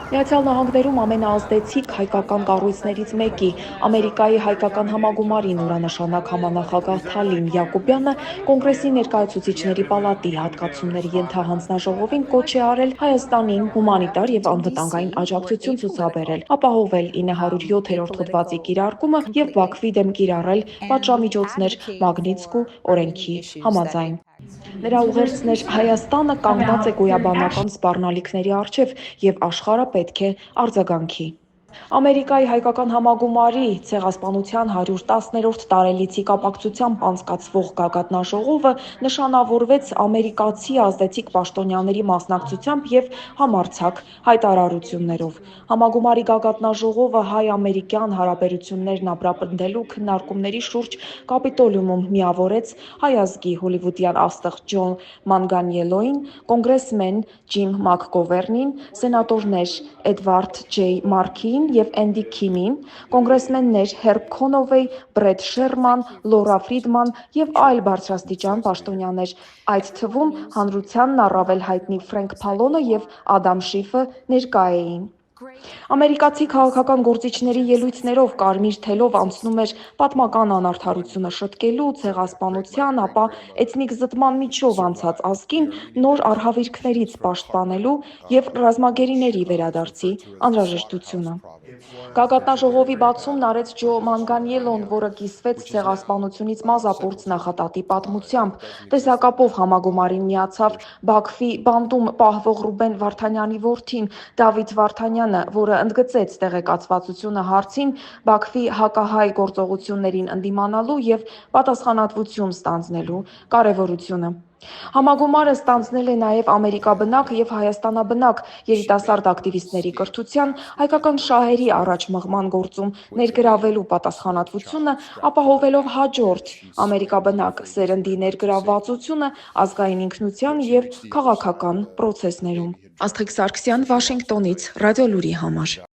Միացյալ Նահանգներում ամենաազդեցիկ հայկական կառույցներից մեկի, Ամերիկայի հայկական համագումարի նորանշանակ համանախագահ Թալին Յակոբյանը Կոնգրեսի ներկայացուցիչների պալատի հատկացումների ենթահանձնաժողովին կոչ է արել Հայաստանին հումանիտար և անվտանգային աջակցություն ցուցաբերել, ապահովել 907-րդ հոդվածի կիրարկումը և Բաքվի դեմ կիրառել պատժամիջոցներ Մագնիտսկու օրենքի համաձայն։ Նրա ուղերձն էր՝ Հայաստանը կանգնած է գոյաբանական սպառնալիքների առջև և աշխարհը պետք է արձագանքի։ Ամերիկայի հայկական համագումարի ցեղասպանության 110-րդ տարելիցի կապակցությամբ անցկացվող գագաթնաժողովը նշանավորվեց ամերիկացի ազդեցիկ պաշտոնյաների մասնակցությամբ և համարձակ հայտարարություններով։ Համագումարի գագաթնաժողովը հայ-ամերիկյան հարաբերություններն ամրապնդելու քննարկումների շուրջ Կապիտոլիումում միավորեց հայ ազգի հոլիվուդյան աստղ Ջոն Մանգանիելոին, կոնգրեսմեն Ջիմ Մակգովերնին, սենատորներ Էդվարդ Ջեյ Մարքիին և Էնդի Քիմին, կոնգրեսմեններ Հերբ Քոնովեյ, Բրեդ Շերման, Լորա Ֆրիդման և այլ բարձրաստիճան պաշտոնյաներ, այդ թվում հանրությանն առավել հայտնի Ֆրենք Փալոնը և Ադամ Շիֆը ներկա էին։ Ամերիկացի քաղաքական գործիչների ելույթներով կարմիր թելով անցնում էր պատմական անարդարությունը շտկելու, ցեղասպանության, ապա էթնիկ զտման միջով անցած ազգին նոր արհավիրքներից պաշտպանելու և ռազմագերիների վերադարձի անհրաժեշտությունը։ Գագաթնաժողովի բացումն արեց Ջո Մանգանիելոն, որը կիսվեց ցեղասպանությունից մազապուրծ նախատատի պատմությամբ։ Տեսակապով համագումարին միացավ Բաքվի բանտում պահվող Ռուբեն Վարդանյանի որդին՝ Դավիթ Վարդանյանը, որը ընդգծեց տեղեկացվածությունը հարցին Բաքվի հակահայ գործողություններին ընդդիմանալու և պատասխանատվություն ստանձնելու կարևորությունը։ Համագումարը ստանձնել է նաև ամերիկաբնակ և հայաստանաբնակ երիտասարդ ակտիվիստների կրթության, հայկական շահերի առաջ մղման գործում ներգրավելու պատասխանատվությունը, ապահովելով հաջորդ ամերիկաբնակ սերնդի ներգրավվածությունը ազգային ինքնության և քաղաքական պրոցեսներում։ Աստղիկ Սարգսյան, Վաշինգտոնից, Ռադիոլուրի համար։